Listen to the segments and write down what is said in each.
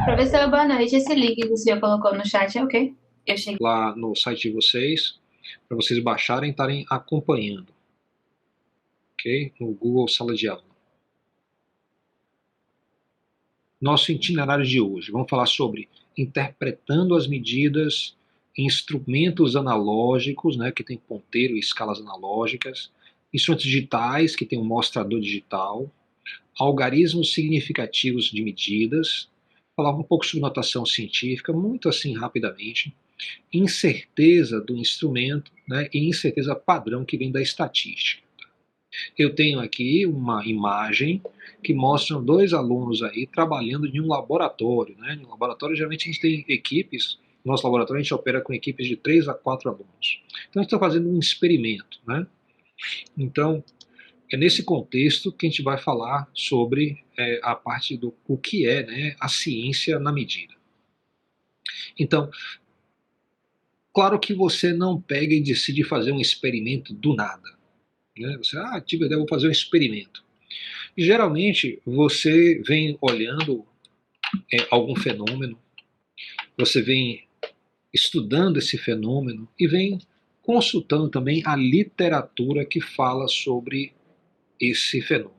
Professor, boa noite. Esse link que o senhor colocou no chat é o quê? Eu cheguei. Lá no site de vocês, para vocês baixarem e estarem acompanhando, ok? No Google Sala de Aula. Nosso itinerário de hoje, vamos falar sobre interpretando as medidas, instrumentos analógicos, né, que tem ponteiro e escalas analógicas, instrumentos digitais, que tem um mostrador digital, algarismos significativos de medidas, falar um pouco sobre notação científica, muito assim rapidamente, incerteza do instrumento, né, e incerteza padrão que vem da estatística. Eu tenho aqui uma imagem que mostra dois alunos aí trabalhando em um laboratório, né? No laboratório, geralmente, a gente tem equipes, no nosso laboratório a gente opera com equipes de 3 a 4 alunos. Então, a gente está fazendo um experimento, né? Então, é nesse contexto que a gente vai falar sobre a parte do o que é, né, a ciência na medida. Então, claro que você não pega e decide fazer um experimento do nada, né? Você, tive a ideia, vou fazer um experimento. Geralmente, você vem olhando algum fenômeno, você vem estudando esse fenômeno e vem consultando também a literatura que fala sobre esse fenômeno.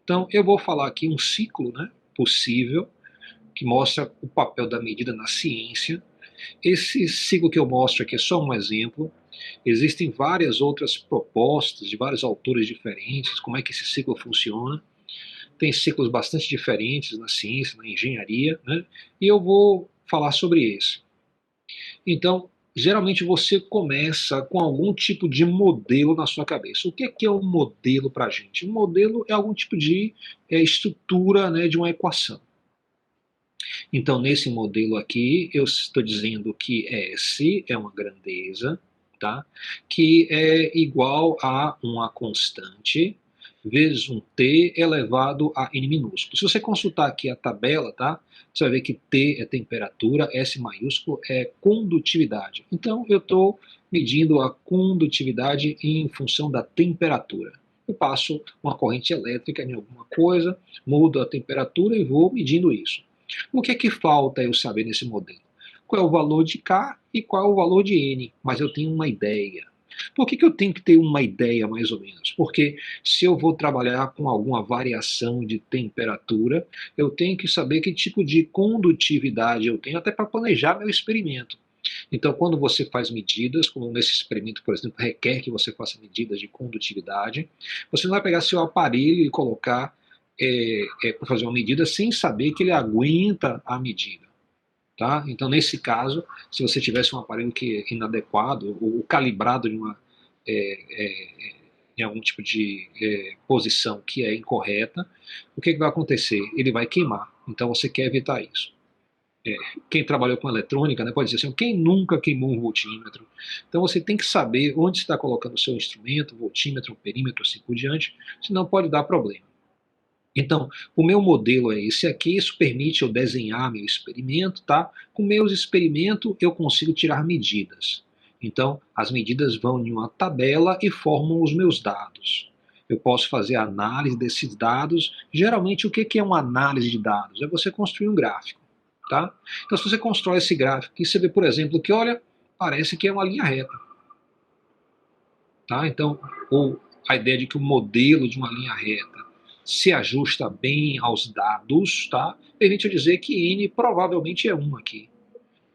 Então, eu vou falar aqui um ciclo, né, possível, que mostra o papel da medida na ciência. Esse ciclo que eu mostro aqui é só um exemplo. Existem várias outras propostas de vários autores diferentes, como é que esse ciclo funciona. Tem ciclos bastante diferentes na ciência, na engenharia, né? E eu vou falar sobre esse. Então, geralmente você começa com algum tipo de modelo na sua cabeça. O que é um modelo para a gente? Um modelo é algum tipo de estrutura, né, de uma equação. Então, nesse modelo aqui, eu estou dizendo que S é uma grandeza, tá? Que é igual a uma constante vezes um t elevado a n minúsculo. Se você consultar aqui a tabela, tá? Você vai ver que T é temperatura, S maiúsculo é condutividade. Então, eu estou medindo a condutividade em função da temperatura. Eu passo uma corrente elétrica em alguma coisa, mudo a temperatura e vou medindo isso. O que é que falta eu saber nesse modelo? Qual é o valor de K e qual é o valor de N? Mas eu tenho uma ideia. Por que eu tenho que ter uma ideia, mais ou menos? Porque se eu vou trabalhar com alguma variação de temperatura, eu tenho que saber que tipo de condutividade eu tenho, até para planejar meu experimento. Então, quando você faz medidas, como nesse experimento, por exemplo, requer que você faça medidas de condutividade, você não vai pegar seu aparelho e colocar para fazer uma medida sem saber que ele aguenta a medida. Tá? Então, nesse caso, se você tivesse um aparelho que é inadequado ou calibrado em algum tipo de posição que é incorreta, o que vai acontecer? Ele vai queimar. Então, você quer evitar isso. Quem trabalhou com eletrônica, né, pode dizer assim, quem nunca queimou um voltímetro? Então você tem que saber onde você está colocando o seu instrumento, voltímetro, perímetro, assim por diante, senão pode dar problema. Então, o meu modelo é esse aqui, isso permite eu desenhar meu experimento, tá? Com meus experimentos eu consigo tirar medidas. Então, as medidas vão em uma tabela e formam os meus dados. Eu posso fazer análise desses dados. Geralmente, o que é uma análise de dados? É você construir um gráfico, tá? Então, se você constrói esse gráfico e você vê, por exemplo, que, olha, parece que é uma linha reta, tá? Então, ou a ideia de que o modelo de uma linha reta se ajusta bem aos dados, tá? Permite eu dizer que n provavelmente é 1 aqui.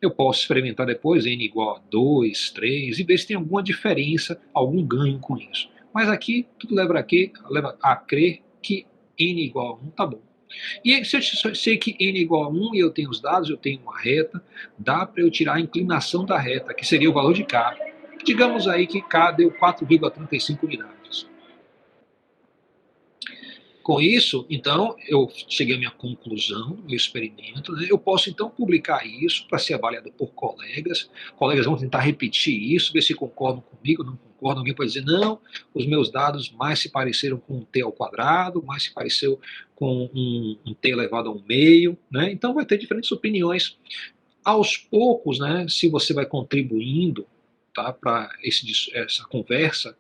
Eu posso experimentar depois n igual a 2, 3 e ver se tem alguma diferença, algum ganho com isso. Mas aqui tudo leva a crer que n igual a 1 tá bom. E se eu sei que n igual a 1 e eu tenho os dados, eu tenho uma reta, dá para eu tirar a inclinação da reta, que seria o valor de K. Digamos aí que K deu 4,35 unidades. Com isso, então, eu cheguei à minha conclusão do meu experimento, né? Eu posso, então, publicar isso para ser avaliado por colegas. Colegas vão tentar repetir isso, ver se concordam comigo, não concordam. Alguém pode dizer, não, os meus dados mais se pareceram com um t ao quadrado, mais se pareceu com um t elevado a um meio, né? Então, vai ter diferentes opiniões. Aos poucos, né, se você vai contribuindo, tá, para essa conversa,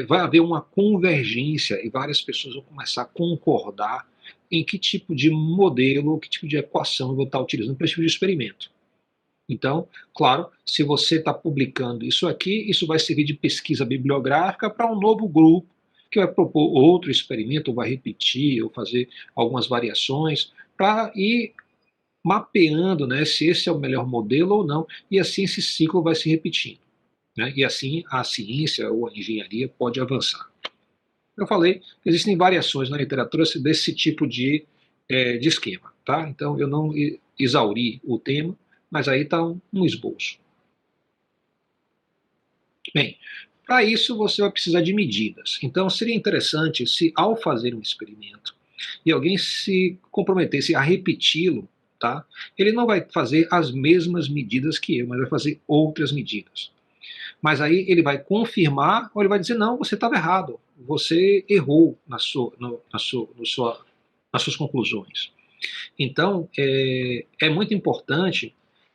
vai haver uma convergência e várias pessoas vão começar a concordar em que tipo de modelo, que tipo de equação eu vou estar utilizando para esse tipo de experimento. Então, claro, se você está publicando isso aqui, isso vai servir de pesquisa bibliográfica para um novo grupo que vai propor outro experimento, ou vai repetir, ou fazer algumas variações, para ir mapeando, né, se esse é o melhor modelo ou não, e assim esse ciclo vai se repetindo, né, e assim a ciência ou a engenharia pode avançar. Eu falei que existem variações na literatura desse tipo de esquema, tá? Então eu não exauri o tema, mas aí está um esboço. Bem, para isso você vai precisar de medidas. Então seria interessante se ao fazer um experimento e alguém se comprometesse a repeti-lo, tá? Ele não vai fazer as mesmas medidas que eu, mas vai fazer outras medidas. Mas aí ele vai confirmar ou ele vai dizer, não, você estava errado, você errou nas suas conclusões. Então, é muito importante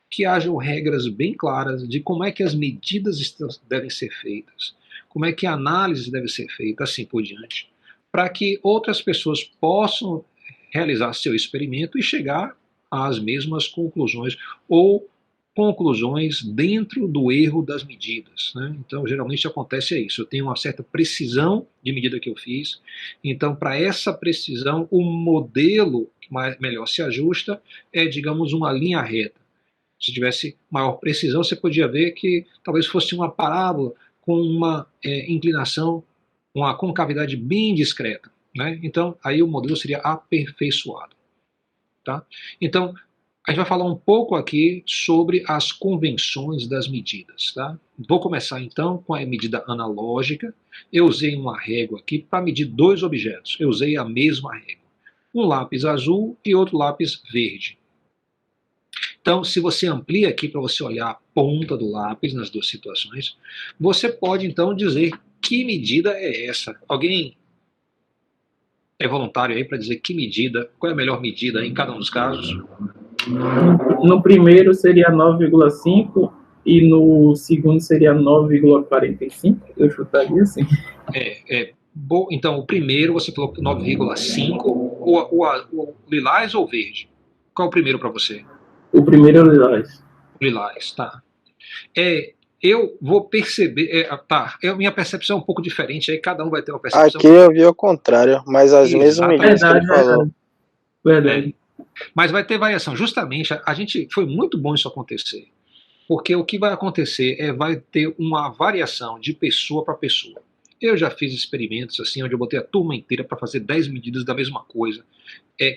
que hajam regras bem claras de como é que as medidas devem ser feitas, como é que a análise deve ser feita, assim por diante, para que outras pessoas possam realizar seu experimento e chegar às mesmas conclusões, ou conclusões dentro do erro das medidas, né? Então, geralmente acontece isso. Eu tenho uma certa precisão de medida que eu fiz. Então, para essa precisão, o modelo que melhor se ajusta é, digamos, uma linha reta. Se tivesse maior precisão, você podia ver que talvez fosse uma parábola com uma inclinação, uma concavidade bem discreta, né? Então, aí o modelo seria aperfeiçoado, tá? Então, a gente vai falar um pouco aqui sobre as convenções das medidas, tá? Vou começar então com a medida analógica. Eu usei uma régua aqui para medir dois objetos. Eu usei a mesma régua. Um lápis azul e outro lápis verde. Então, se você amplia aqui para você olhar a ponta do lápis nas duas situações, você pode então dizer que medida é essa. Alguém é voluntário aí para dizer que medida, qual é a melhor medida em cada um dos casos? No primeiro seria 9,5 e no segundo seria 9,45. Eu chutaria assim. Bom, então, o primeiro você falou 9,5, o lilás ou o verde? Qual é o primeiro para você? O primeiro é o lilás. Lilás, tá. Eu vou perceber, minha percepção é um pouco diferente, aí cada um vai ter uma percepção. Aqui eu vi o contrário, mas as mesmas medidas que ele falou. Verdade. Mas vai ter variação. Justamente, foi muito bom isso acontecer. Porque o que vai acontecer vai ter uma variação de pessoa para pessoa. Eu já fiz experimentos assim, onde eu botei a turma inteira para fazer 10 medidas da mesma coisa.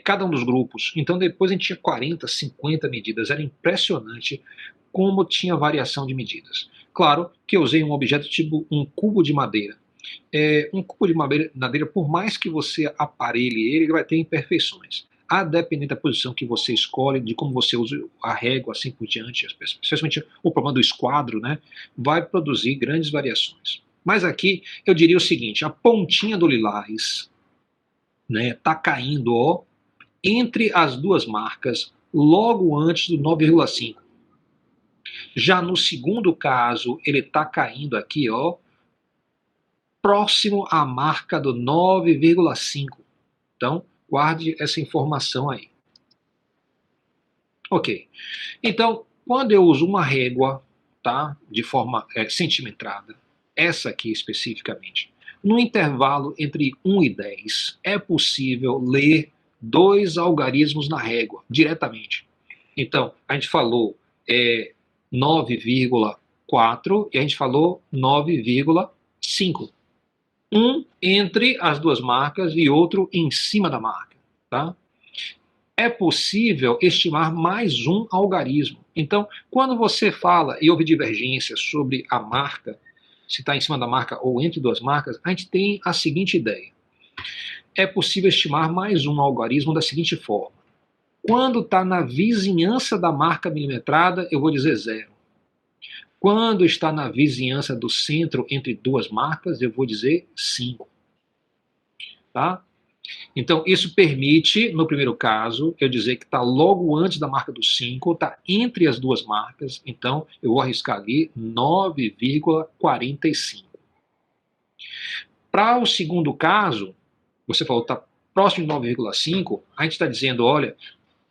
Cada um dos grupos. Então depois a gente tinha 40, 50 medidas. Era impressionante como tinha variação de medidas. Claro que eu usei um objeto tipo um cubo de madeira. Um cubo de madeira, por mais que você aparelhe ele vai ter imperfeições. A depender da posição que você escolhe, de como você usa a régua, assim por diante, especialmente o problema do esquadro, né, vai produzir grandes variações. Mas aqui eu diria o seguinte: a pontinha do lilás está caindo entre as duas marcas logo antes do 9,5. Já no segundo caso, ele está caindo aqui próximo à marca do 9,5. Então, guarde essa informação aí. Ok. Então, quando eu uso uma régua, tá, de forma centimetrada, essa aqui especificamente, no intervalo entre 1 e 10, é possível ler dois algarismos na régua, diretamente. Então, a gente falou 9,4 e a gente falou 9,5. Um entre as duas marcas e outro em cima da marca, tá? É possível estimar mais um algarismo. Então, quando você fala e houve divergência sobre a marca, se está em cima da marca ou entre duas marcas, a gente tem a seguinte ideia. É possível estimar mais um algarismo da seguinte forma. Quando está na vizinhança da marca milimetrada, eu vou dizer 0. Quando está na vizinhança do centro entre duas marcas, eu vou dizer 5. Tá? Então, isso permite, no primeiro caso, eu dizer que está logo antes da marca do 5, está entre as duas marcas, então eu vou arriscar ali 9,45. Para o segundo caso, você falou que está próximo de 9,5, a gente está dizendo, olha,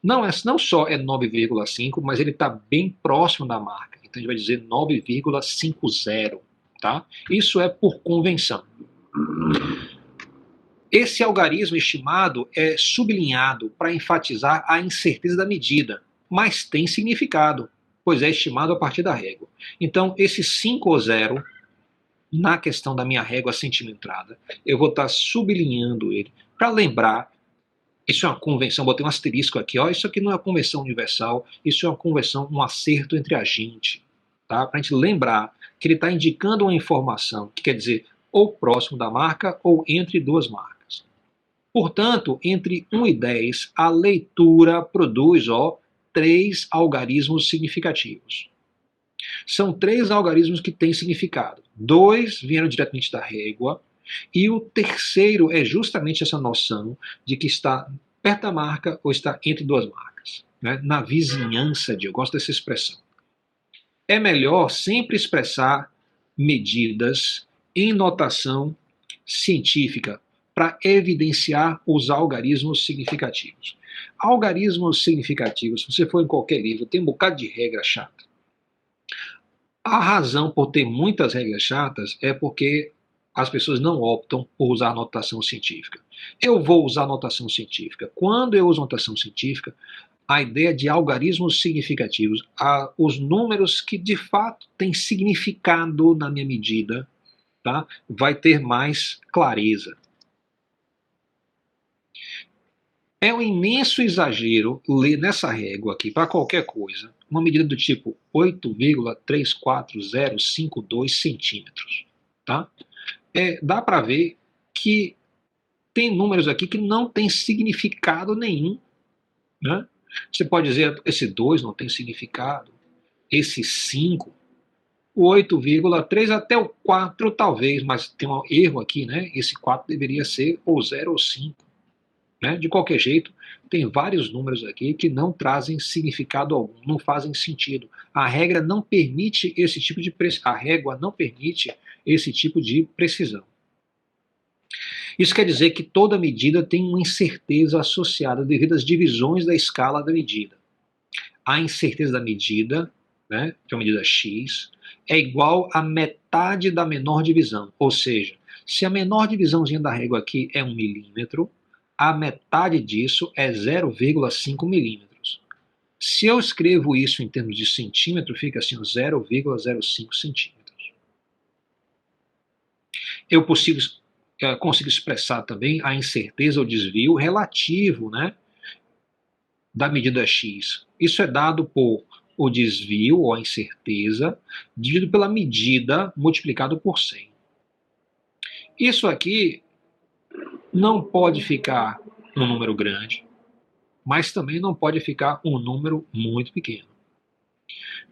não só é 9,5, mas ele está bem próximo da marca. Então a gente vai dizer 9,50, tá? Isso é por convenção. Esse algarismo estimado é sublinhado para enfatizar a incerteza da medida, mas tem significado, pois é estimado a partir da régua. Então, esse 5 ou 0, na questão da minha régua centimetrada, eu vou estar sublinhando ele para lembrar. Isso é uma convenção, botei um asterisco aqui, ó, isso aqui não é uma convenção universal, isso é uma convenção, um acerto entre a gente, tá? Para a gente lembrar que ele está indicando uma informação, que quer dizer ou próximo da marca ou entre duas marcas. Portanto, entre 1 e 10, a leitura produz 3 algarismos significativos. São 3 algarismos que têm significado. 2 vieram diretamente da régua, e o terceiro é justamente essa noção de que está perto da marca ou está entre duas marcas, né? Na vizinhança de, eu gosto dessa expressão. É melhor sempre expressar medidas em notação científica para evidenciar os algarismos significativos. Algarismos significativos, se você for em qualquer livro, tem um bocado de regra chata. A razão por ter muitas regras chatas é porque as pessoas não optam por usar notação científica. Eu vou usar notação científica. Quando eu uso notação científica, a ideia de algarismos significativos, os números que de fato têm significado na minha medida, tá? Vai ter mais clareza. É um imenso exagero ler nessa régua aqui, para qualquer coisa, uma medida do tipo 8,34052 centímetros. Tá? Dá para ver que tem números aqui que não tem significado nenhum. Né? Você pode dizer, esse 2 não tem significado, esse 5, o 8,3 até o 4 talvez, mas tem um erro aqui, né? Esse 4 deveria ser ou 0 ou 5. Né? De qualquer jeito, tem vários números aqui que não trazem significado algum, não fazem sentido. A regra não permite esse tipo de a régua não permite esse tipo de precisão. Isso quer dizer que toda medida tem uma incerteza associada devido às divisões da escala da medida. A incerteza da medida, né, que é uma medida x, é igual a metade da menor divisão. Ou seja, se a menor divisãozinha da régua aqui é 1 milímetro, a metade disso é 0,5 milímetros. Se eu escrevo isso em termos de centímetro, fica assim, 0,05 centímetros. Eu consigo expressar também a incerteza ou desvio relativo, né, da medida x. Isso é dado por o desvio ou a incerteza dividido pela medida multiplicado por 100. Isso aqui não pode ficar um número grande, mas também não pode ficar um número muito pequeno.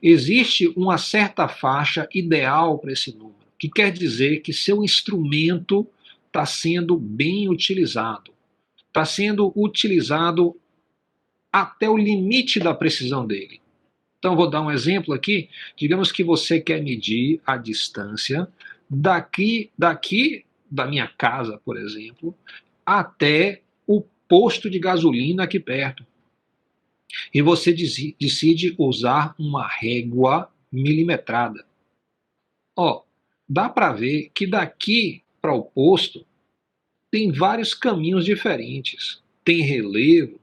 Existe uma certa faixa ideal para esse número, que quer dizer que seu instrumento está sendo bem utilizado. Está sendo utilizado até o limite da precisão dele. Então, vou dar um exemplo aqui. Digamos que você quer medir a distância daqui da minha casa, por exemplo, até o posto de gasolina aqui perto. E você decide usar uma régua milimetrada. Dá para ver que daqui para o posto tem vários caminhos diferentes. Tem relevo,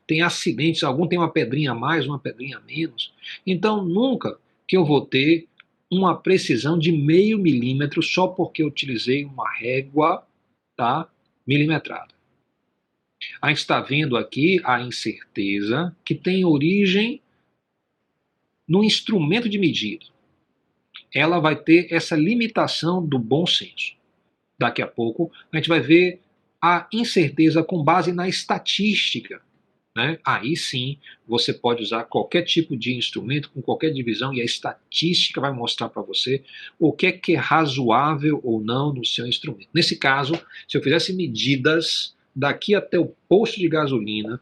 tem acidentes, algum tem uma pedrinha a mais, uma pedrinha a menos. Então, nunca que eu vou ter uma precisão de 0,5 milímetro só porque eu utilizei uma régua, tá, milimetrada. A gente está vendo aqui a incerteza que tem origem no instrumento de medida. Ela vai ter essa limitação do bom senso. Daqui a pouco a gente vai ver a incerteza com base na estatística. Né? Aí sim você pode usar qualquer tipo de instrumento com qualquer divisão e a estatística vai mostrar para você o que é razoável ou não no seu instrumento. Nesse caso, se eu fizesse medidas daqui até o posto de gasolina,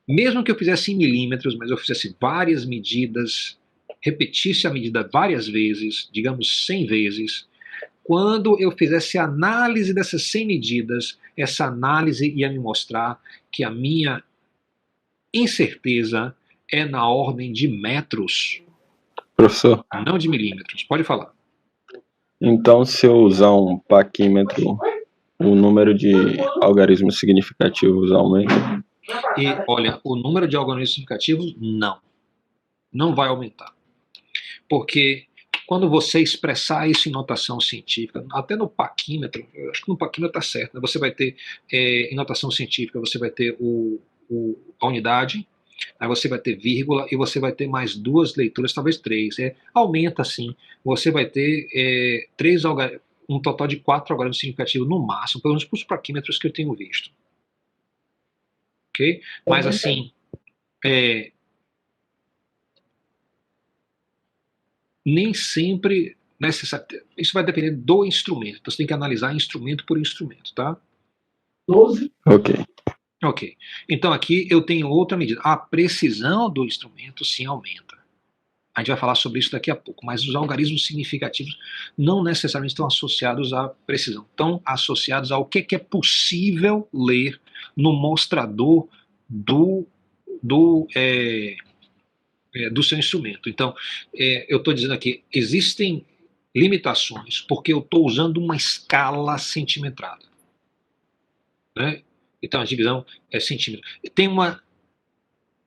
mesmo que eu fizesse em milímetros, mas eu fizesse várias medidas, repetisse a medida várias vezes, digamos 100 vezes, Quando eu fizesse a análise dessas 100 medidas, essa análise ia me mostrar que a minha incerteza é na ordem de metros. Professor, Não de milímetros. Pode falar. então se eu usar um paquímetro, o número de algarismos significativos aumenta? E, olha, o número de algarismos significativos, não vai aumentar. Porque quando você expressar isso em notação científica, até no paquímetro, eu acho que no paquímetro está certo, né? Você vai ter, em notação científica, você vai ter a unidade, aí você vai ter vírgula e você vai ter mais 2 leituras, talvez 3. Aumenta assim. Você vai ter um total de 4 algarismos significativos no máximo, pelo menos para os paquímetros que eu tenho visto. Ok? Mas assim, nem sempre necessário. Isso vai depender do instrumento. Então você tem que analisar instrumento por instrumento, tá? 12. Ok. Então aqui eu tenho outra medida. A precisão do instrumento sim aumenta. A gente vai falar sobre isso daqui a pouco, mas os algarismos significativos não necessariamente estão associados à precisão, estão associados ao que é possível ler no mostrador do seu instrumento. Então, eu estou dizendo aqui, existem limitações porque eu estou usando uma escala centimetrada. Né? Então, a divisão é centímetro. Tem uma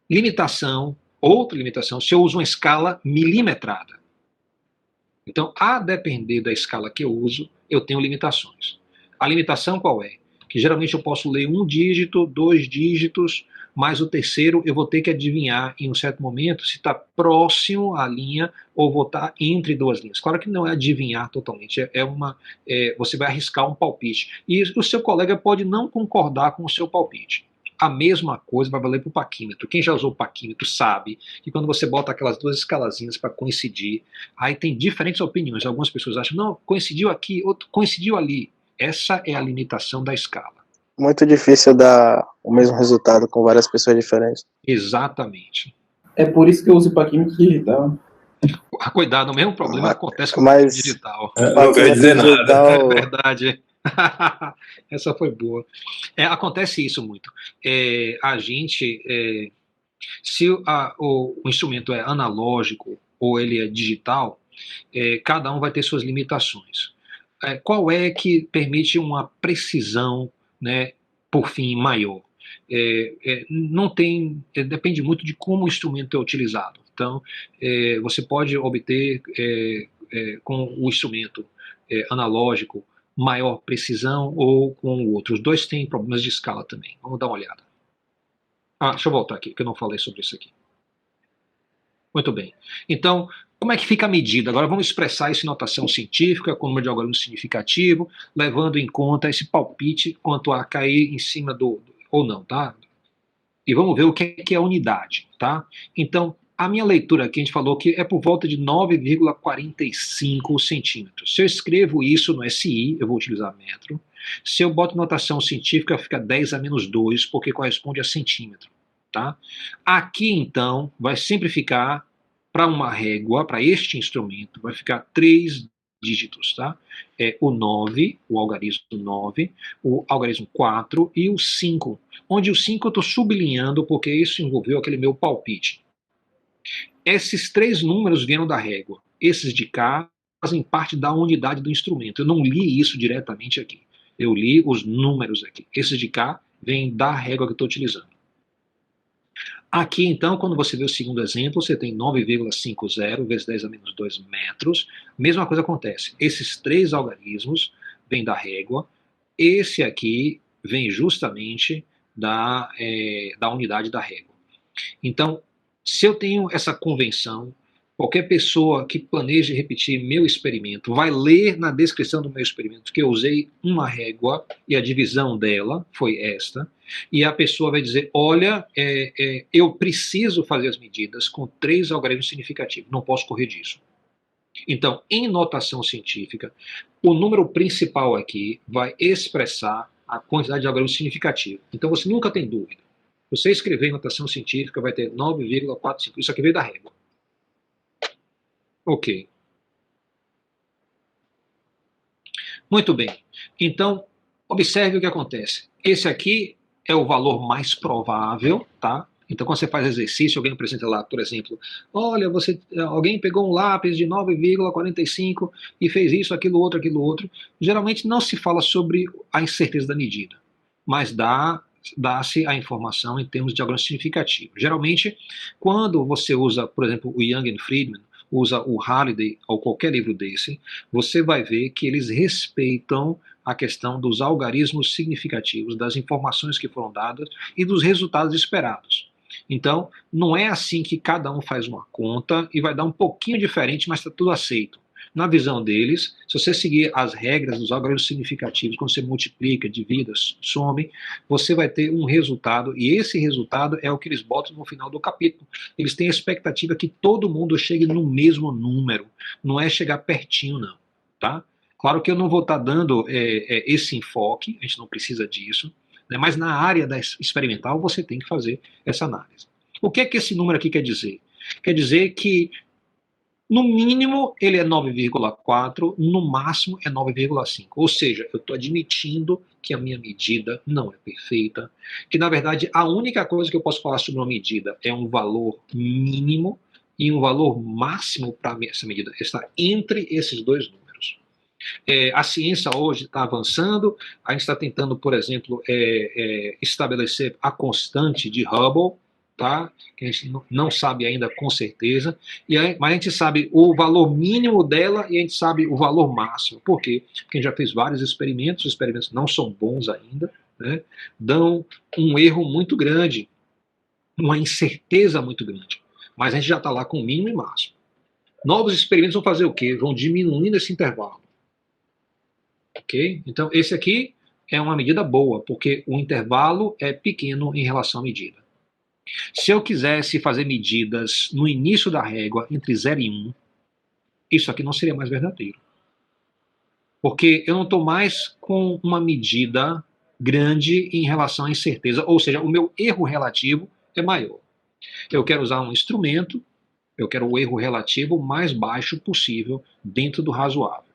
limitação, outra limitação, se eu uso uma escala milimetrada. Então, a depender da escala que eu uso, eu tenho limitações. A limitação qual é? Que geralmente eu posso ler 1 dígito, 2 dígitos, mas o terceiro eu vou ter que adivinhar em um certo momento se está próximo à linha ou vou estar entre 2 linhas. Claro que não é adivinhar totalmente, você vai arriscar um palpite. E o seu colega pode não concordar com o seu palpite. A mesma coisa vai valer para o paquímetro. Quem já usou o paquímetro sabe que quando você bota aquelas 2 escalazinhas para coincidir, aí tem diferentes opiniões. Algumas pessoas acham, não, coincidiu aqui, outro coincidiu ali. Essa é a limitação da escala. Muito difícil dar o mesmo resultado com várias pessoas diferentes. Exatamente. É por isso que eu uso o paquímetro digital. Cuidado, o mesmo problema acontece com o Mas- digital. Não quer dizer nada. Digital, É verdade. Essa foi boa. Acontece isso muito. A gente, se o instrumento é analógico ou ele é digital, cada um vai ter suas limitações. Qual é que permite uma precisão, né, por fim, maior? Não tem, depende muito de como o instrumento é utilizado. Então, você pode obter com o instrumento analógico maior precisão ou com o outro. Os dois têm problemas de escala também. Vamos dar uma olhada. Deixa eu voltar aqui, que eu não falei sobre isso aqui. Muito bem. Então, como é que fica a medida? Agora vamos expressar isso em notação científica, com número de algarismo significativo, levando em conta esse palpite quanto a cair em cima ou não, tá? E vamos ver o que é a unidade, tá? Então, a minha leitura aqui, a gente falou que é por volta de 9,45 centímetros. Se eu escrevo isso no SI, eu vou utilizar metro. Se eu boto notação científica, fica 10 a menos 2, porque corresponde a centímetro, tá? Aqui, então, vai sempre ficar, para uma régua, para este instrumento, vai ficar 3 dígitos, tá? O 9, o algarismo 9, o algarismo 4 e o 5, onde o 5 eu estou sublinhando porque isso envolveu aquele meu palpite. Esses 3 números vieram da régua. Esses de cá fazem parte da unidade do instrumento. Eu não li isso diretamente aqui. Eu li os números aqui. Esses de cá vêm da régua que eu estou utilizando. Aqui, então, quando você vê o segundo exemplo, você tem 9,50 vezes 10 a menos 2 metros. Mesma coisa acontece. Esses 3 algarismos vêm da régua. Esse aqui vem justamente da unidade da régua. Então, se eu tenho essa convenção, qualquer pessoa que planeje repetir meu experimento vai ler na descrição do meu experimento que eu usei uma régua e a divisão dela foi esta, e a pessoa vai dizer, olha, eu preciso fazer as medidas com 3 algarismos significativos, não posso correr disso. Então, em notação científica, o número principal aqui vai expressar a quantidade de algarismos significativos. Então, você nunca tem dúvida. Você escrever em notação científica vai ter 9,45. Isso aqui veio da régua. Ok. Muito bem. Então, observe o que acontece. Esse aqui é o valor mais provável, tá? Então, quando você faz exercício, alguém apresenta lá, por exemplo, olha, alguém pegou um lápis de 9,45 e fez isso, aquilo, outro, aquilo, outro. Geralmente não se fala sobre a incerteza da medida, mas dá-se a informação em termos de diagrama significativo. Geralmente, quando você usa, por exemplo, o Young and Friedman, usa o Halliday ou qualquer livro desse, você vai ver que eles respeitam a questão dos algarismos significativos, das informações que foram dadas e dos resultados esperados. Então, não é assim que cada um faz uma conta e vai dar um pouquinho diferente, mas está tudo aceito. Na visão deles, se você seguir as regras dos algarismos significativos, quando você multiplica, divide, some, você vai ter um resultado, e esse resultado é o que eles botam no final do capítulo. Eles têm a expectativa que todo mundo chegue no mesmo número, não é chegar pertinho, não. Tá? Claro que eu não vou estar dando esse enfoque, a gente não precisa disso, né, mas na área experimental você tem que fazer essa análise. O que é que esse número aqui quer dizer? Quer dizer que no mínimo ele é 9,4, no máximo é 9,5. Ou seja, eu estou admitindo que a minha medida não é perfeita, que na verdade a única coisa que eu posso falar sobre uma medida é um valor mínimo e um valor máximo para essa medida está entre esses dois números. A ciência hoje está avançando, a gente está tentando, por exemplo, estabelecer a constante de Hubble, tá? Que a gente não sabe ainda com certeza, mas a gente sabe o valor mínimo dela e a gente sabe o valor máximo. Por quê? Porque a gente já fez vários experimentos, os experimentos não são bons ainda, né? Dão um erro muito grande, uma incerteza muito grande, mas a gente já está lá com mínimo e máximo. Novos experimentos vão fazer o quê? Vão diminuindo esse intervalo. Ok? Então, esse aqui é uma medida boa, porque o intervalo é pequeno em relação à medida. Se eu quisesse fazer medidas no início da régua, entre 0 e 1, isso aqui não seria mais verdadeiro. Porque eu não estou mais com uma medida grande em relação à incerteza, ou seja, o meu erro relativo é maior. Eu quero usar um instrumento, eu quero o erro relativo mais baixo possível dentro do razoável.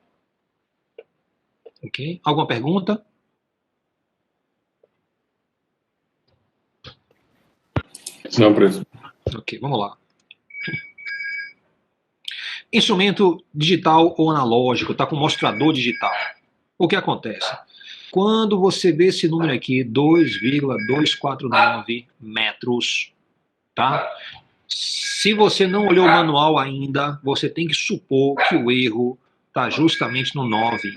Ok? Alguma pergunta? Não, professor. Ok, vamos lá. Instrumento digital ou analógico, está com mostrador digital. O que acontece? Quando você vê esse número aqui, 2,249 metros, tá? Se você não olhou o manual ainda, você tem que supor que o erro está justamente no 9,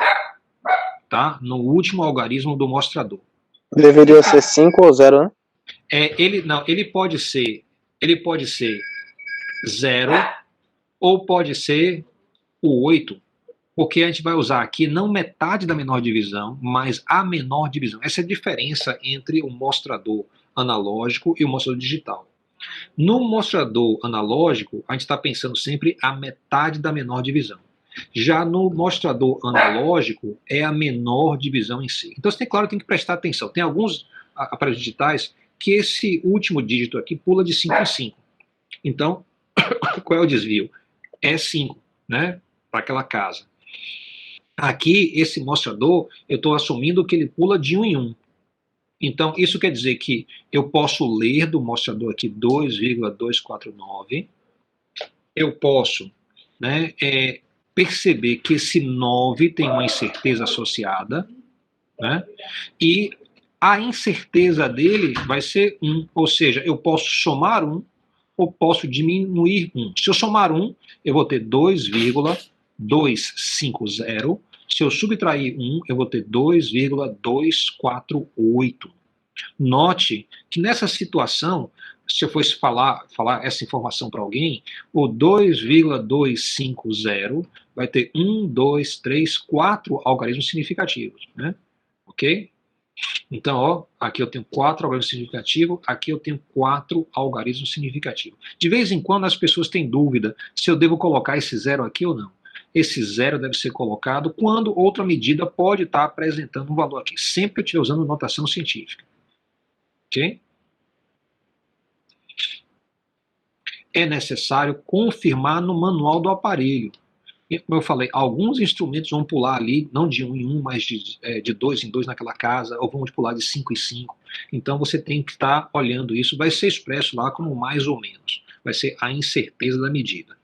tá? No último algarismo do mostrador. Deveria ser 5 ou 0, né? Ele pode ser 0 ou pode ser o 8, porque a gente vai usar aqui não metade da menor divisão, mas a menor divisão. Essa é a diferença entre o mostrador analógico e o mostrador digital. No mostrador analógico, a gente está pensando sempre a metade da menor divisão. Já no mostrador analógico, é a menor divisão em si. Então, claro, tem que prestar atenção. Tem alguns aparelhos digitais que esse último dígito aqui pula de 5 em 5. Então, qual é o desvio? É 5, né? Para aquela casa. Aqui, esse mostrador, eu estou assumindo que ele pula de 1 em 1. Então, isso quer dizer que eu posso ler do mostrador aqui 2,249. Eu posso, né, perceber que esse 9 tem uma incerteza associada, né? E a incerteza dele vai ser 1. Ou seja, eu posso somar 1 ou posso diminuir 1. Se eu somar 1, eu vou ter 2,250. Se eu subtrair 1, eu vou ter 2,248. Note que nessa situação, se eu fosse falar essa informação para alguém, o 2,250 vai ter 1, 2, 3, 4 algarismos significativos, né? Ok? Então, ó, aqui eu tenho 4 algarismos significativos, aqui eu tenho 4 algarismos significativos. De vez em quando as pessoas têm dúvida se eu devo colocar esse 0 aqui ou não. Esse 0 deve ser colocado quando outra medida pode estar apresentando um valor aqui, sempre que eu estiver usando notação científica. Ok? É necessário confirmar no manual do aparelho. E, como eu falei, alguns instrumentos vão pular ali, não de 1 em 1, mas de 2 em 2 naquela casa, ou vão pular de 5 em 5. Então você tem que estar olhando isso. Vai ser expresso lá como mais ou menos. Vai ser a incerteza da medida.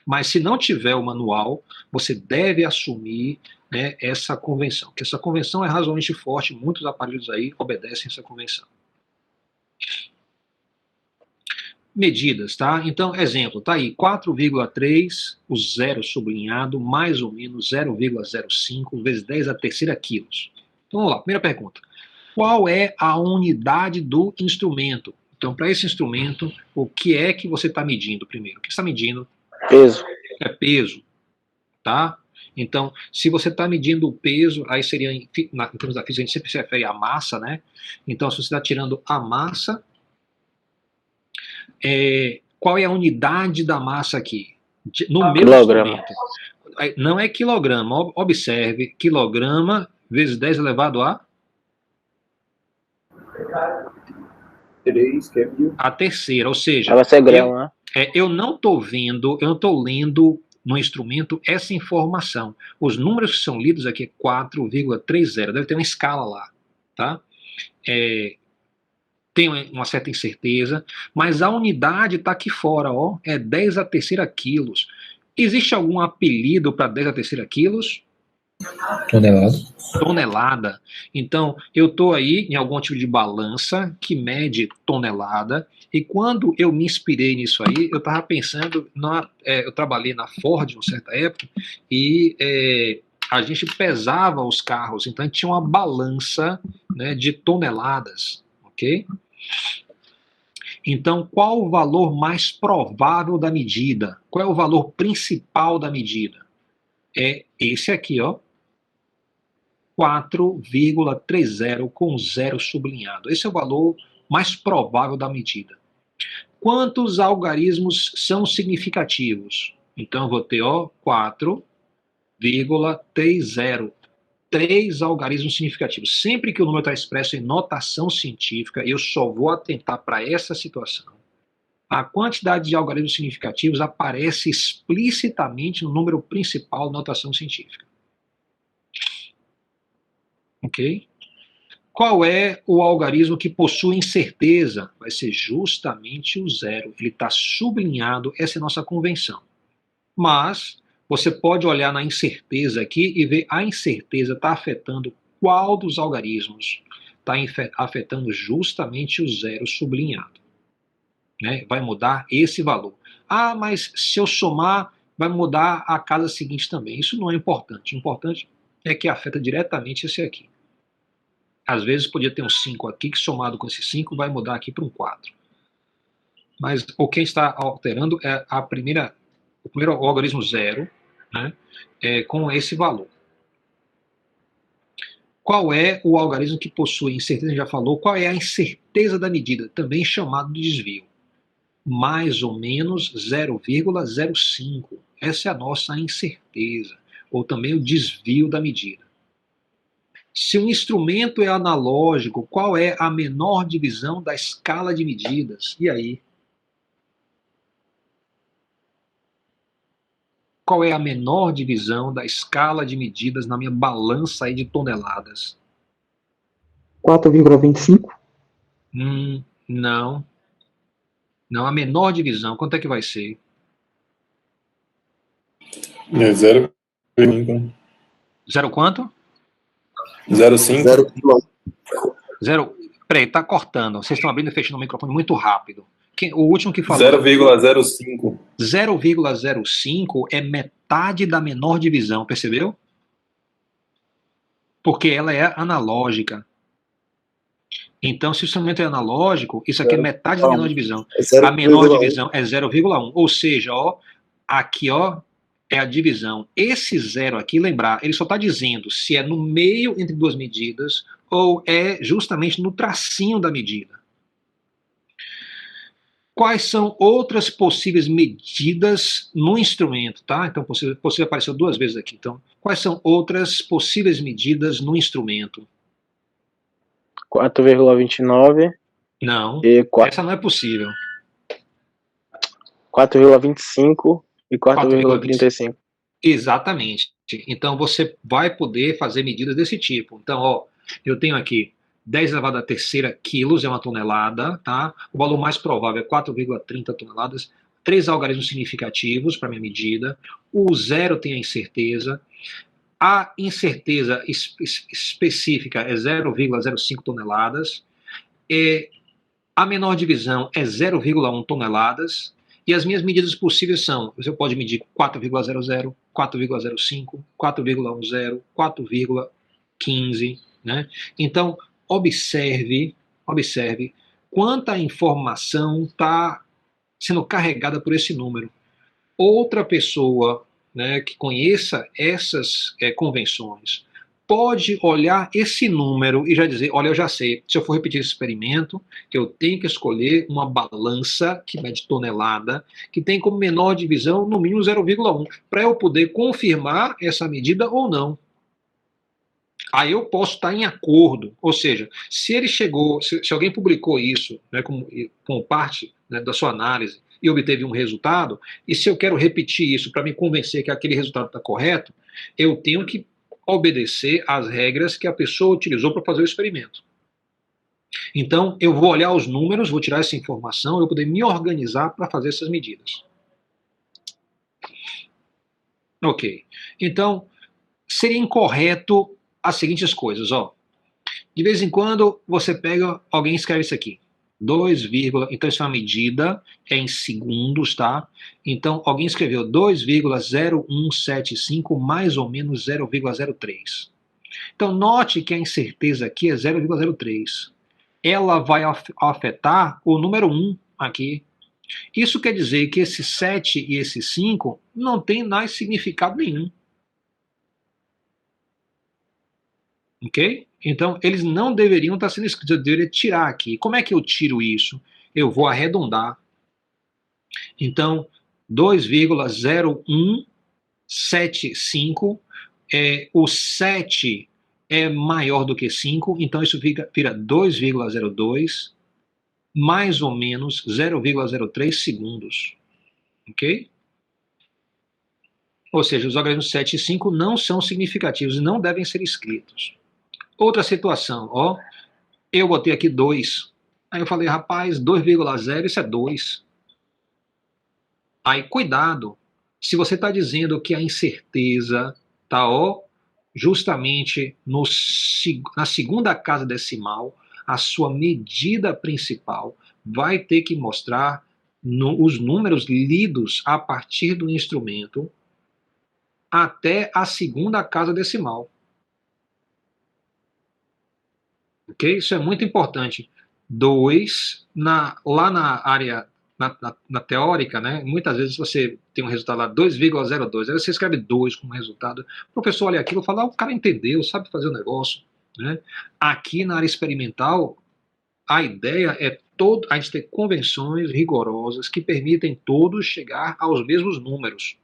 Mas se não tiver o manual, você deve assumir, né, essa convenção. Porque essa convenção é razoavelmente forte, muitos aparelhos aí obedecem essa convenção. Medidas, tá? Então, exemplo, tá aí 4,3, o zero sublinhado, mais ou menos 0,05 vezes 10 a terceira quilos. Então, vamos lá, primeira pergunta. Qual é a unidade do instrumento? Então, para esse instrumento, o que é que você está medindo primeiro? O que você está medindo? Peso. É peso, tá? Então, se você está medindo o peso, aí seria, em termos da física, a gente sempre se refere à massa, né? Então, se você está tirando a massa, qual é a unidade da massa aqui? No meu instrumento. Não é quilograma, observe, quilograma vezes 10 elevado a 3, que é 1000. a terceira, ou seja, Vai ser grama, né? eu não estou vendo, eu não estou lendo no instrumento essa informação. Os números que são lidos aqui é 4,30, deve ter uma escala lá, tá? Tem uma certa incerteza, mas a unidade está aqui fora, ó, é 10 a terceira quilos. Existe algum apelido para 10 a terceira quilos? Tonelada. Então, eu estou aí em algum tipo de balança que mede tonelada, e quando eu me inspirei nisso aí, eu estava pensando, eu trabalhei na Ford em uma certa época, e a gente pesava os carros, então a gente tinha uma balança, né, de toneladas, ok? Então, qual o valor mais provável da medida? Qual é o valor principal da medida? É esse aqui, ó. 4,30 com zero sublinhado. Esse é o valor mais provável da medida. Quantos algarismos são significativos? Então, eu vou ter, ó, 4,30. 3 algarismos significativos. Sempre que o número está expresso em notação científica, eu só vou atentar para essa situação. A quantidade de algarismos significativos aparece explicitamente no número principal da notação científica. Ok? Qual é o algarismo que possui incerteza? Vai ser justamente o zero. Ele está sublinhado, essa é a nossa convenção. Mas você pode olhar na incerteza aqui e ver a incerteza está afetando qual dos algarismos? Está afetando justamente o zero sublinhado. Né? Vai mudar esse valor. Ah, mas se eu somar, vai mudar a casa seguinte também. Isso não é importante. O importante é que afeta diretamente esse aqui. Às vezes podia ter um 5 aqui, que somado com esse 5 vai mudar aqui para um 4. Mas o que está alterando é o primeiro algarismo zero, né, com esse valor. Qual é o algarismo que possui incerteza? A gente já falou. Qual é a incerteza da medida? Também chamado de desvio. Mais ou menos 0,05. Essa é a nossa incerteza, ou também o desvio da medida. Se um instrumento é analógico, qual é a menor divisão da escala de medidas? E aí? Qual é a menor divisão da escala de medidas na minha balança aí de toneladas? 4,25? Não. Não, a menor divisão, quanto é que vai ser? É 0,5. Zero quanto? 0,5. Zero. Peraí, tá cortando. Vocês estão abrindo e fechando o microfone muito rápido. O último que falou. 0,05. 0,05 é metade da menor divisão, percebeu? Porque ela é analógica. Então, se o instrumento é analógico, isso aqui é metade da menor divisão. A menor divisão é 0,1. Ou seja, ó, aqui, ó, é a divisão. Esse zero aqui, lembrar, ele só está dizendo se é no meio entre duas medidas ou é justamente no tracinho da medida. Quais são outras possíveis medidas no instrumento, tá? Então, possível apareceu 2 vezes aqui. Então, quais são outras possíveis medidas no instrumento? 4,29. Não, E essa não é possível. 4,25 e 4,35. Exatamente. Então, você vai poder fazer medidas desse tipo. Então, ó, eu tenho aqui 10 elevado à terceira quilos, é uma tonelada, tá? O valor mais provável é 4,30 toneladas. 3 algarismos significativos para minha medida. O zero tem a incerteza. A incerteza específica é 0,05 toneladas. A menor divisão é 0,1 toneladas. E as minhas medidas possíveis são, você pode medir 4,00, 4,05, 4,10, 4,15, né? Então, observe quanta informação está sendo carregada por esse número. Outra pessoa, né, que conheça essas convenções pode olhar esse número e já dizer, olha, eu já sei, se eu for repetir esse experimento, que eu tenho que escolher uma balança que mede tonelada, que tem como menor divisão no mínimo 0,1, para eu poder confirmar essa medida ou não. Aí eu posso estar em acordo, ou seja, se ele chegou, se alguém publicou isso, né, como parte, né, da sua análise e obteve um resultado, e se eu quero repetir isso para me convencer que aquele resultado está correto, eu tenho que obedecer às regras que a pessoa utilizou para fazer o experimento. Então, eu vou olhar os números, vou tirar essa informação, eu vou poder me organizar para fazer essas medidas. Ok. Então, seria incorreto as seguintes coisas, ó. De vez em quando, você pega, alguém escreve isso aqui. 2, então isso é uma medida, é em segundos, tá? Então, alguém escreveu 2,0175 mais ou menos 0,03. Então, note que a incerteza aqui é 0,03. Ela vai afetar o número 1 aqui. Isso quer dizer que esse 7 e esse 5 não tem mais significado nenhum. Ok? Então, eles não deveriam estar sendo escritos, eu deveria tirar aqui. Como é que eu tiro isso? Eu vou arredondar. Então, 2,0175, o 7 é maior do que 5, então isso vira 2,02, mais ou menos 0,03 segundos. Ok? Ou seja, os algarismos 7 e 5 não são significativos e não devem ser escritos. Outra situação, ó, eu botei aqui 2. Aí eu falei, rapaz, 2,0, isso é 2. Aí, cuidado, se você está dizendo que a incerteza está, ó, justamente na segunda casa decimal, a sua medida principal vai ter que mostrar os números lidos a partir do instrumento até a segunda casa decimal. Ok? Isso é muito importante. 2, lá na área, na teórica, né, muitas vezes você tem um resultado lá 2,02, aí você escreve 2 como resultado. O professor olha aquilo e fala, o cara entendeu, sabe fazer o negócio. Né? Aqui na área experimental, a ideia é a gente ter convenções rigorosas que permitem todos chegar aos mesmos números.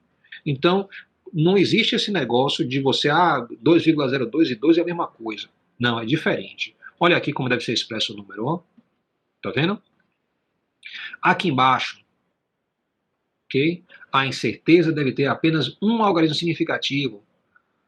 Então, não existe esse negócio de você, 2,02 e 2 é a mesma coisa. Não, é diferente. Olha aqui como deve ser expresso o número, ó. Tá vendo? Aqui embaixo, ok? A incerteza deve ter apenas um algarismo significativo.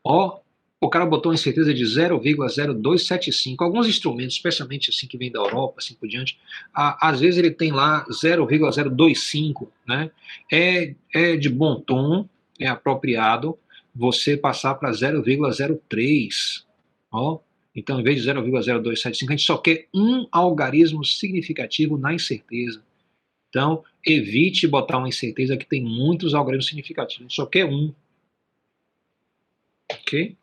Ó, o cara botou uma incerteza de 0,0275. Alguns instrumentos, especialmente assim que vem da Europa, assim por diante, às vezes ele tem lá 0,025, né? É de bom tom, é apropriado você passar para 0,03, ó. Então, em vez de 0,0275, a gente só quer um algarismo significativo na incerteza. Então, evite botar uma incerteza que tem muitos algarismos significativos. A gente só quer um. Ok?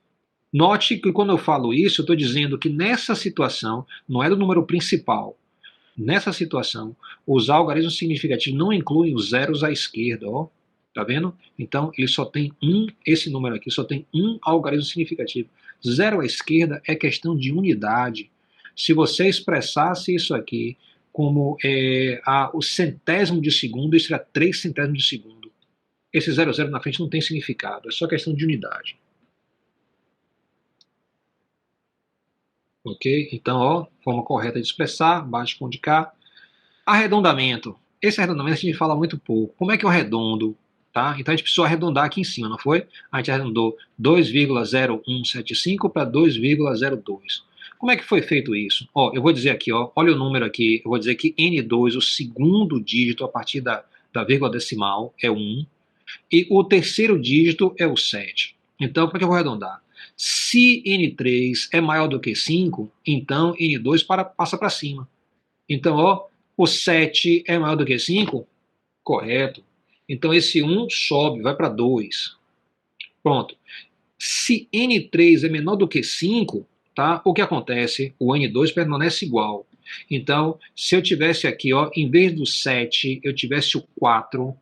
Note que quando eu falo isso, eu estou dizendo que nessa situação, não é do número principal. Nessa situação, os algarismos significativos não incluem os zeros à esquerda, ó. Tá vendo? Então, ele só tem esse número aqui só tem um algarismo significativo. Zero à esquerda é questão de unidade. Se você expressasse isso aqui como o centésimo de segundo, isso era 3 centésimos de segundo. Esse 00 na frente não tem significado, é só questão de unidade. Ok? Então, ó, forma correta de expressar, baixo com de cá. Arredondamento. Esse arredondamento a gente fala muito pouco. Como é que eu arredondo? tá? Então a gente precisou arredondar aqui em cima, não foi? A gente arredondou 2,0175 para 2,02. Como é que foi feito isso? Ó, eu vou dizer aqui, ó, olha o número aqui, eu vou dizer que N2, o segundo dígito a partir da vírgula decimal, é 1, e o terceiro dígito é o 7. Então, como é que eu vou arredondar? Se N3 é maior do que 5, então N2 passa para cima. Então, ó, o 7 é maior do que 5? Correto. Então, esse 1 sobe, vai para 2. Pronto. Se N3 é menor do que 5, tá? O que acontece? O N2 permanece igual. Então, se eu tivesse aqui, ó, em vez do 7, eu tivesse o 4,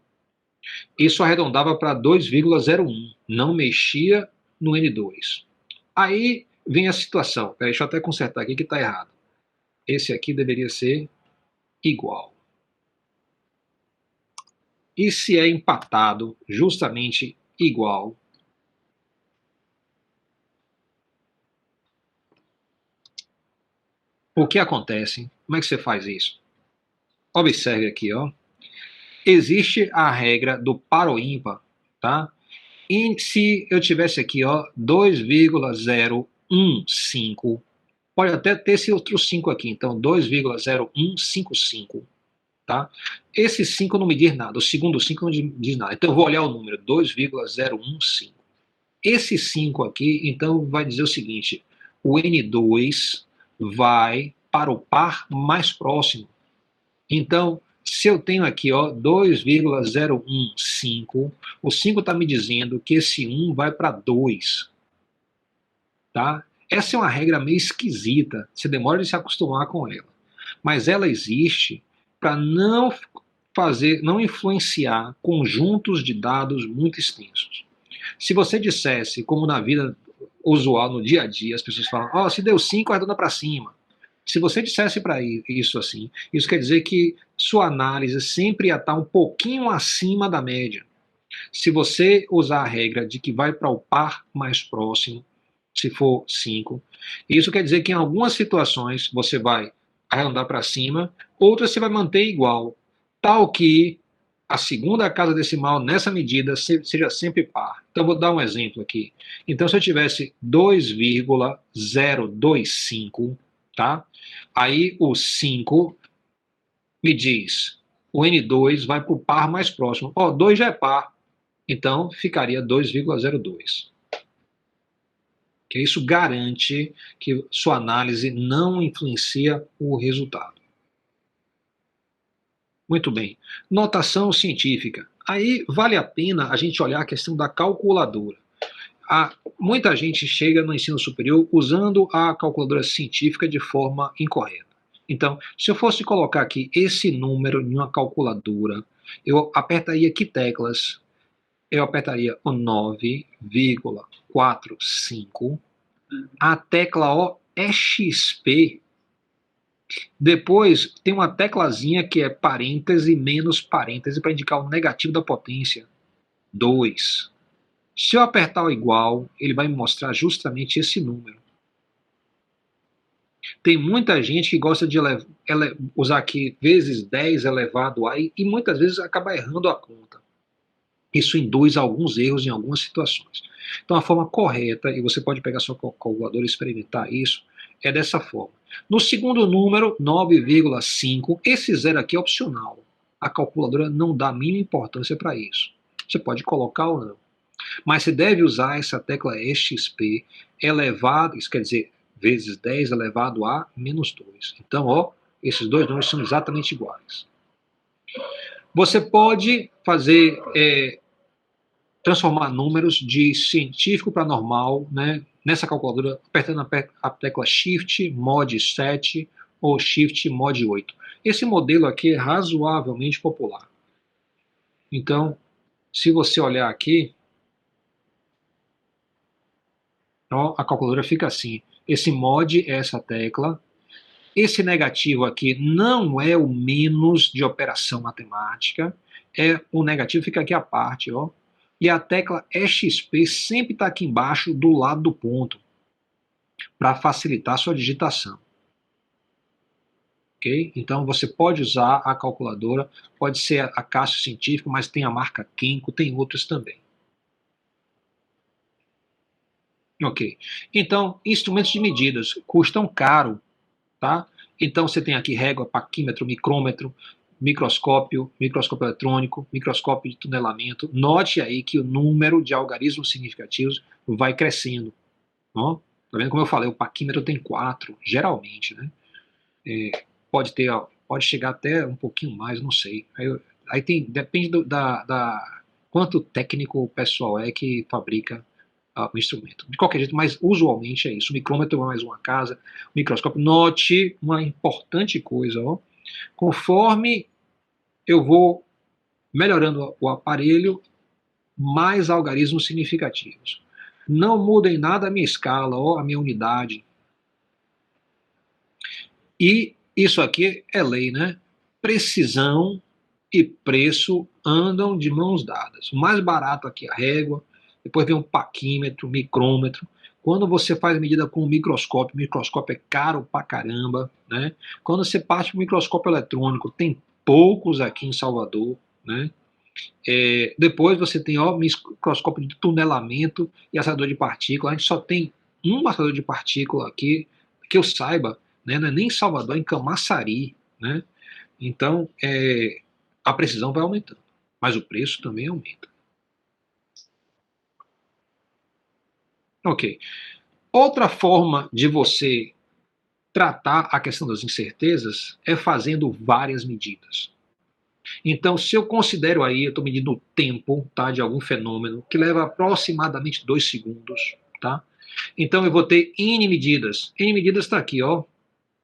isso arredondava para 2,01. Não mexia no N2. Aí vem a situação. Peraí, deixa eu até consertar aqui que está errado. Esse aqui deveria ser igual. E se é empatado, justamente igual, o que acontece? Como é que você faz isso? Observe aqui, ó. Existe a regra do par ou ímpar, tá? E se eu tivesse aqui, ó, 2,015, pode até ter esse outro 5 aqui, então 2,0155, tá? Esse 5 não me diz nada, o segundo 5 não diz nada, então eu vou olhar o número 2,015. Esse 5 aqui, então, vai dizer o seguinte, o N2 vai para o par mais próximo. Então, se eu tenho aqui, ó, 2,015, o 5 está me dizendo que esse 1 vai para 2. Tá? Essa é uma regra meio esquisita, você demora de se acostumar com ela. Mas ela existe para não influenciar conjuntos de dados muito extensos. Se você dissesse, como na vida usual, no dia a dia, as pessoas falam, ó, se deu 5, arredonda para cima. Se você dissesse para isso assim, isso quer dizer que sua análise sempre ia estar um pouquinho acima da média. Se você usar a regra de que vai para o par mais próximo, se for 5, isso quer dizer que em algumas situações você vai arredondar para cima, outras você vai manter igual, tal que a segunda casa decimal nessa medida seja sempre par. Então vou dar um exemplo aqui. Então se eu tivesse 2,025, tá? Aí o 5 me diz, o N2 vai para o par mais próximo. Ó, 2 já é par, então ficaria 2,02. Que isso garante que sua análise não influencia o resultado. Muito bem. Notação científica. Aí vale a pena a gente olhar a questão da calculadora. Muita gente chega no ensino superior usando a calculadora científica de forma incorreta. Então, se eu fosse colocar aqui esse número em uma calculadora, eu apertaria que teclas? Eu apertaria o 9,45, a tecla O é XP, depois tem uma teclazinha que é parêntese menos parêntese para indicar o negativo da potência, 2. Se eu apertar o igual, ele vai me mostrar justamente esse número. Tem muita gente que gosta de usar aqui vezes 10 elevado a, e muitas vezes acaba errando a conta. Isso induz a alguns erros em algumas situações. Então a forma correta, e você pode pegar sua calculadora e experimentar isso, é dessa forma. No segundo número, 9,5, esse zero aqui é opcional. A calculadora não dá a mínima importância para isso. Você pode colocar ou não. Mas você deve usar essa tecla EXP elevado, isso quer dizer, vezes 10 elevado a menos 2. Então, ó, esses dois números são exatamente iguais. Você pode fazer, transformar números de científico para normal, né, nessa calculadora, apertando a tecla Shift Mod 7 ou Shift Mod 8. Esse modelo aqui é razoavelmente popular. Então, se você olhar aqui, ó, a calculadora fica assim. Esse mod é essa tecla. Esse negativo aqui não é o menos de operação matemática. O negativo fica aqui à parte, ó. E a tecla EXP sempre está aqui embaixo do lado do ponto, para facilitar a sua digitação. ok? Então você pode usar a calculadora, pode ser a Cássio Científico, mas tem a marca Kenko, tem outros também. Ok. Então, instrumentos de medidas custam caro, tá? Então você tem aqui régua, paquímetro, micrômetro, microscópio eletrônico, microscópio de tunelamento. Note aí que o número de algarismos significativos vai crescendo. Ó, tá vendo como eu falei? O paquímetro tem 4, geralmente, né? Pode ter, ó, pode chegar até um pouquinho mais, não sei. Aí depende da quanto técnico o pessoal é que fabrica o instrumento. De qualquer jeito, mas usualmente é isso. O micrômetro é mais uma casa, o microscópio. Note uma importante coisa, ó. Conforme eu vou melhorando o aparelho, mais algarismos significativos. Não muda em nada a minha escala, ó, a minha unidade. E isso aqui é lei, né? Precisão e preço andam de mãos dadas. O mais barato aqui é a régua, depois vem o paquímetro, micrômetro. Quando você faz medida com o microscópio é caro pra caramba, né? Quando você parte para o microscópio eletrônico, tem poucos aqui em Salvador, né? Depois você tem o microscópio de tunelamento e acelerador de partícula. A gente só tem um acelerador de partícula aqui, que eu saiba, né? Não é nem em Salvador, é em Camaçari, né? Então, a precisão vai aumentando, mas o preço também aumenta. Ok. Outra forma de você tratar a questão das incertezas é fazendo várias medidas. Então, se eu considero aí, eu estou medindo o tempo, tá, de algum fenômeno, que leva aproximadamente 2 segundos, tá? Então, eu vou ter N medidas. N medidas está aqui, ó.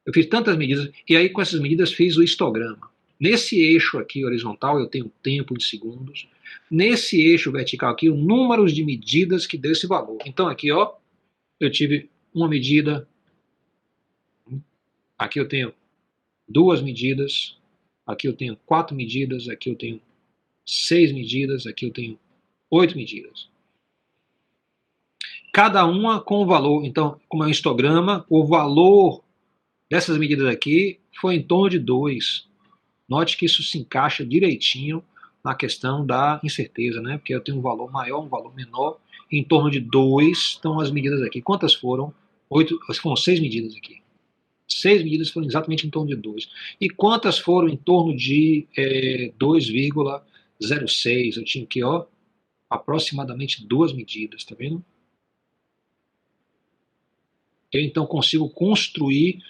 Eu fiz tantas medidas, e aí com essas medidas fiz o histograma. Nesse eixo aqui horizontal eu tenho tempo em segundos. Nesse eixo vertical aqui, o número de medidas que deu esse valor. Então aqui, ó, eu tive uma medida. Aqui eu tenho 2 medidas. Aqui eu tenho 4 medidas. Aqui eu tenho 6 medidas. Aqui eu tenho 8 medidas. Cada uma com o valor. Então, como é um histograma, o valor dessas medidas aqui foi em torno de 2. Note que isso se encaixa direitinho na questão da incerteza, né? Porque eu tenho um valor maior, um valor menor, em torno de 2 estão as medidas aqui. Quantas foram? 8, foram 6 medidas aqui. 6 medidas foram exatamente em torno de 2. E quantas foram em torno de 2,06? Eu tinha aqui, ó, aproximadamente 2 medidas, tá vendo? Eu então consigo construir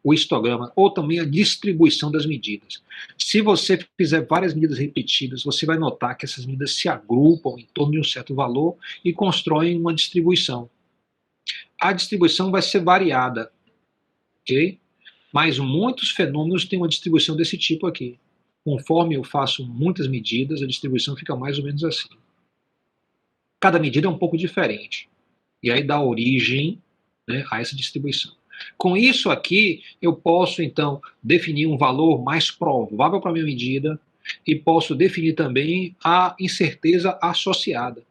o histograma, ou também a distribuição das medidas. Se você fizer várias medidas repetidas, você vai notar que essas medidas se agrupam em torno de um certo valor e constroem uma distribuição. A distribuição vai ser variada, ok? Mas muitos fenômenos têm uma distribuição desse tipo aqui. Conforme eu faço muitas medidas, a distribuição fica mais ou menos assim. Cada medida é um pouco diferente. E aí dá origem, né, a essa distribuição. Com isso aqui, eu posso, então, definir um valor mais provável para a minha medida e posso definir também a incerteza associada.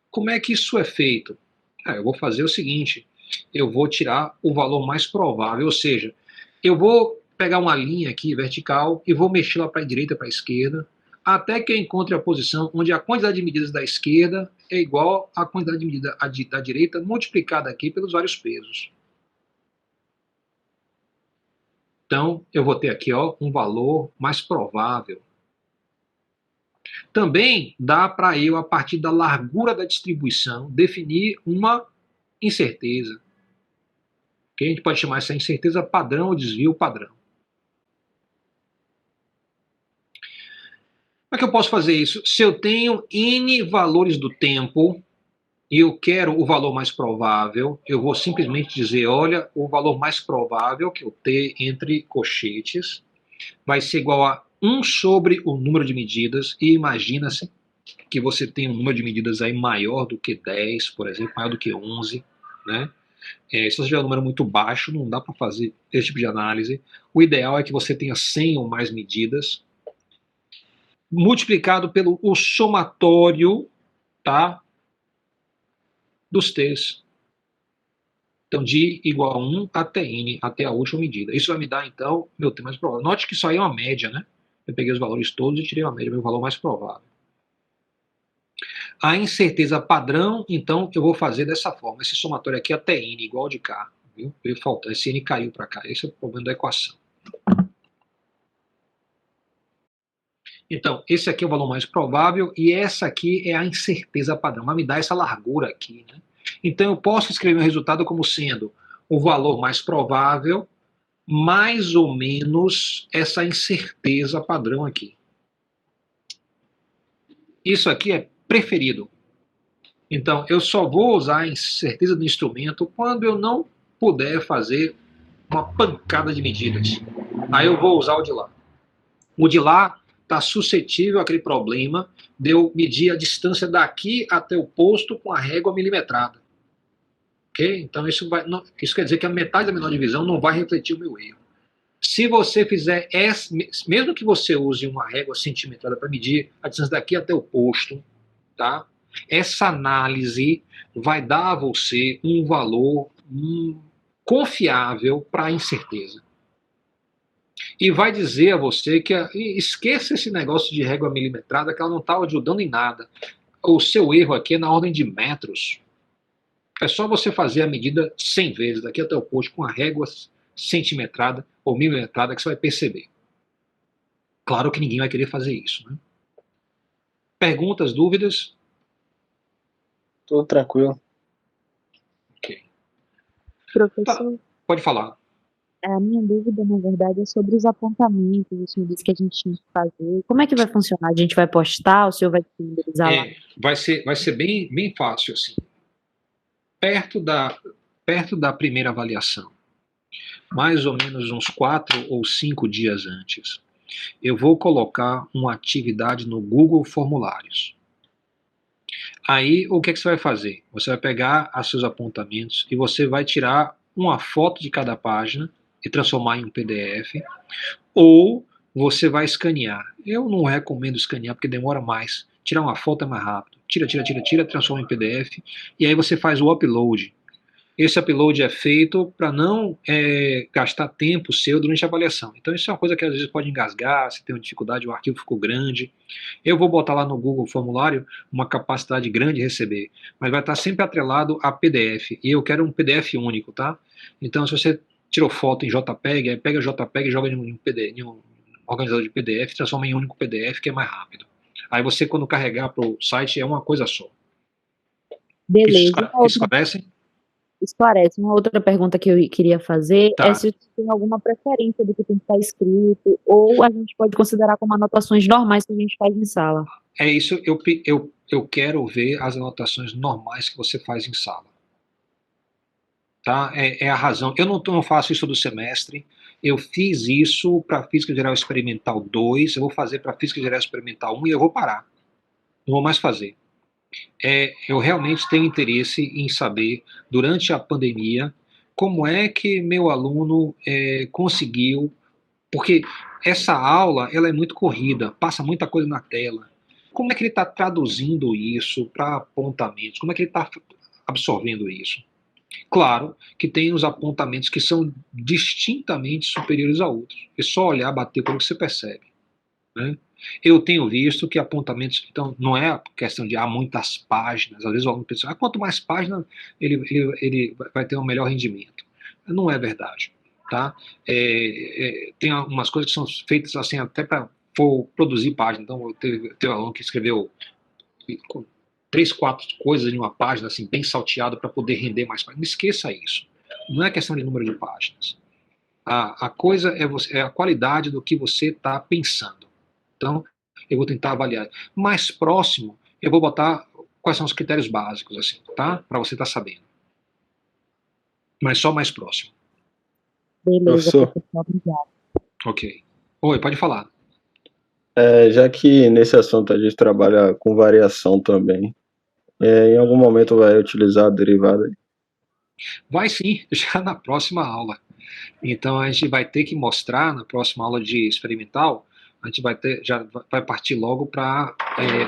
Como é que isso é feito? Eu vou fazer o seguinte, eu vou tirar o valor mais provável, ou seja, eu vou pegar uma linha aqui vertical e vou mexê-la para a direita e para a esquerda, até que eu encontre a posição onde a quantidade de medidas da esquerda é igual à quantidade de medidas da direita multiplicada aqui pelos vários pesos. Então, eu vou ter aqui, ó, um valor mais provável. Também dá para eu, a partir da largura da distribuição, definir uma incerteza. Que a gente pode chamar essa incerteza padrão ou desvio padrão. Como é que eu posso fazer isso? Se eu tenho N valores do tempo e eu quero o valor mais provável, eu vou simplesmente dizer, olha, o valor mais provável que eu ter entre colchetes vai ser igual a 1 sobre o número de medidas, e imagina-se que você tem um número de medidas aí maior do que 10, por exemplo, maior do que 11, né? Se você tiver um número muito baixo, não dá para fazer esse tipo de análise. O ideal é que você tenha 100 ou mais medidas, multiplicado pelo o somatório, tá, dos T's. Então, de igual a 1 até n, até a última medida. Isso vai me dar, então, meu T mais provável. Note que isso aí é uma média, né? Eu peguei os valores todos e tirei uma média, meu valor mais provável. A incerteza padrão, então, eu vou fazer dessa forma. Esse somatório aqui até n, igual de cá. Viu? Veio faltando. Esse n caiu para cá. Esse é o problema da equação. Então, esse aqui é o valor mais provável e essa aqui é a incerteza padrão. Vai me dar essa largura aqui, né? Então, eu posso escrever o resultado como sendo o valor mais provável mais ou menos essa incerteza padrão aqui. Isso aqui é preferido. Então, eu só vou usar a incerteza do instrumento quando eu não puder fazer uma pancada de medidas. Aí eu vou usar o de lá. O de lá está suscetível àquele problema de eu medir a distância daqui até o posto com a régua milimetrada. Ok? Então, isso quer dizer que a metade da menor divisão não vai refletir o meu erro. Se você fizer essa, mesmo que você use uma régua centimetrada para medir a distância daqui até o posto, tá? Essa análise vai dar a você um valor confiável para a incerteza. E vai dizer a você que esqueça esse negócio de régua milimetrada, que ela não está ajudando em nada. O seu erro aqui é na ordem de metros. É só você fazer a medida 100 vezes, daqui até o posto, com a régua centimetrada ou milimetrada, que você vai perceber. Claro que ninguém vai querer fazer isso, né? Perguntas, dúvidas? Tudo tranquilo. Ok. Professor, Tá, pode falar. a minha dúvida, na verdade, é sobre os apontamentos, o senhor disse que a gente tinha que fazer. Como é que vai funcionar? A gente vai postar, o senhor vai disponibilizar lá? Vai ser bem fácil, assim. Perto da primeira avaliação, mais ou menos uns 4 ou 5 dias antes, eu vou colocar uma atividade no Google Formulários. Aí, o que você vai fazer? Você vai pegar os seus apontamentos e você vai tirar uma foto de cada página e transformar em um PDF, ou você vai escanear. Eu não recomendo escanear porque demora mais. Tirar uma foto é mais rápido. Tira, transforma em PDF, e aí você faz o upload. Esse upload é feito para não gastar tempo seu durante a avaliação. Então isso é uma coisa que às vezes pode engasgar, se tem uma dificuldade, o arquivo ficou grande. Eu vou botar lá no Google Formulário uma capacidade grande de receber, mas vai estar sempre atrelado a PDF, e eu quero um PDF único, tá? Então se você tirou foto em JPEG, aí pega JPEG e joga em um organizador de PDF, transforma em um único PDF, que é mais rápido. Aí você, quando carregar para o site, é uma coisa só. Beleza. Isso parece? Esclarece. Uma outra pergunta que eu queria fazer Tá. é se tem alguma preferência do que tem que estar escrito, ou a gente pode considerar como anotações normais que a gente faz em sala. É isso, eu quero ver as anotações normais que você faz em sala. Tá? É a razão. Eu não faço isso do semestre. Eu fiz isso para Física Geral Experimental 2, eu vou fazer para Física Geral Experimental 1 e eu vou parar. Não vou mais fazer. Eu realmente tenho interesse em saber, durante a pandemia, como é que meu aluno conseguiu, porque essa aula ela é muito corrida, passa muita coisa na tela. Como é que ele está traduzindo isso para apontamentos? Como é que ele está absorvendo isso? Claro que tem os apontamentos que são distintamente superiores a outros. É só olhar, bater com o que você percebe, né? Eu tenho visto que apontamentos, então não é a questão de muitas páginas, às vezes o aluno pensa, quanto mais páginas ele vai ter um melhor rendimento. Não é verdade, tá? Tem algumas coisas que são feitas assim até para produzir páginas. Então teve um aluno que escreveu 3, 4 coisas em uma página, assim, bem salteado para poder render mais páginas. Não esqueça isso. Não é questão de número de páginas. A coisa é a qualidade do que você está pensando. Então, eu vou tentar avaliar. Mais próximo, eu vou botar quais são os critérios básicos, assim, tá? Para você estar sabendo. Mas só mais próximo. Beleza, professor. Obrigado. Ok. Oi, pode falar. Já que nesse assunto a gente trabalha com variação também, em algum momento vai utilizar a derivada? Vai sim, já na próxima aula. Então a gente vai ter que mostrar na próxima aula de experimental, a gente já vai partir logo para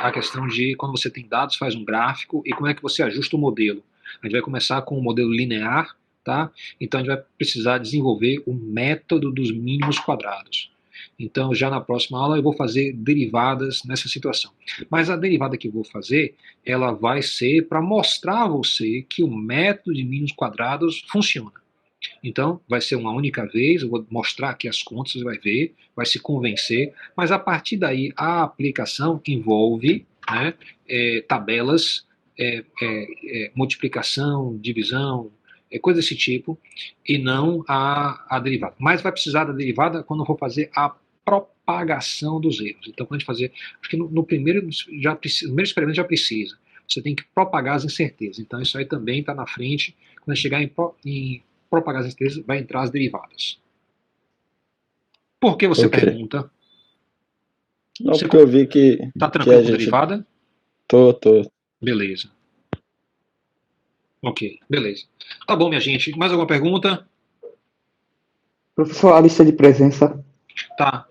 a questão de quando você tem dados, faz um gráfico e como é que você ajusta o modelo. A gente vai começar com o modelo linear, tá? Então a gente vai precisar desenvolver o método dos mínimos quadrados. Então já na próxima aula eu vou fazer derivadas nessa situação. Mas a derivada que eu vou fazer, ela vai ser para mostrar a você que o método de mínimos quadrados funciona. Então, vai ser uma única vez, eu vou mostrar aqui as contas, você vai ver, vai se convencer, mas a partir daí a aplicação envolve, né, tabelas, multiplicação, divisão, coisa desse tipo, e não a derivada. Mas vai precisar da derivada quando eu for fazer a propagação dos erros. Então, quando a gente fazer, acho que no primeiro experimento já precisa, você tem que propagar as incertezas. Então, isso aí também está na frente, quando chegar em propagar as incertezas, vai entrar as derivadas. Por que você pergunta? Não, porque eu vi que... Tá tranquilo com a derivada? Tô. Beleza. Ok, beleza. Tá bom, minha gente. Mais alguma pergunta? Professor, a lista de presença. Tá.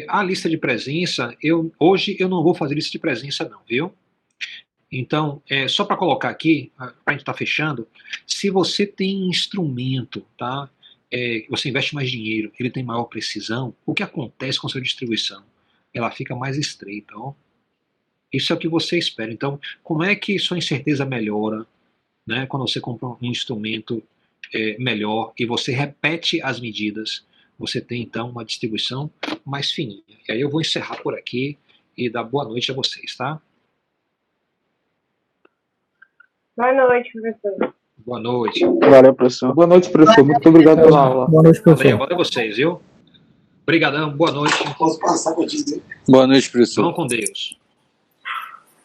A lista de presença, hoje eu não vou fazer lista de presença não, viu? Então, só para colocar aqui, para a gente estar fechando, se você tem instrumento, tá? Você investe mais dinheiro, ele tem maior precisão, o que acontece com a sua distribuição? Ela fica mais estreita, ó. Isso é o que você espera. Então, como é que sua incerteza melhora, né, quando você compra um instrumento melhor e você repete as medidas? Você tem, então, uma distribuição mais fininha. E aí eu vou encerrar por aqui e dar boa noite a vocês, tá? Boa noite, professor. Boa noite. Valeu, professor. Boa noite, professor. Muito obrigado pela aula. Boa noite, professor. Valeu vocês, viu? Obrigadão, boa noite. Posso passar contigo? Boa noite, professor. Vão com Deus.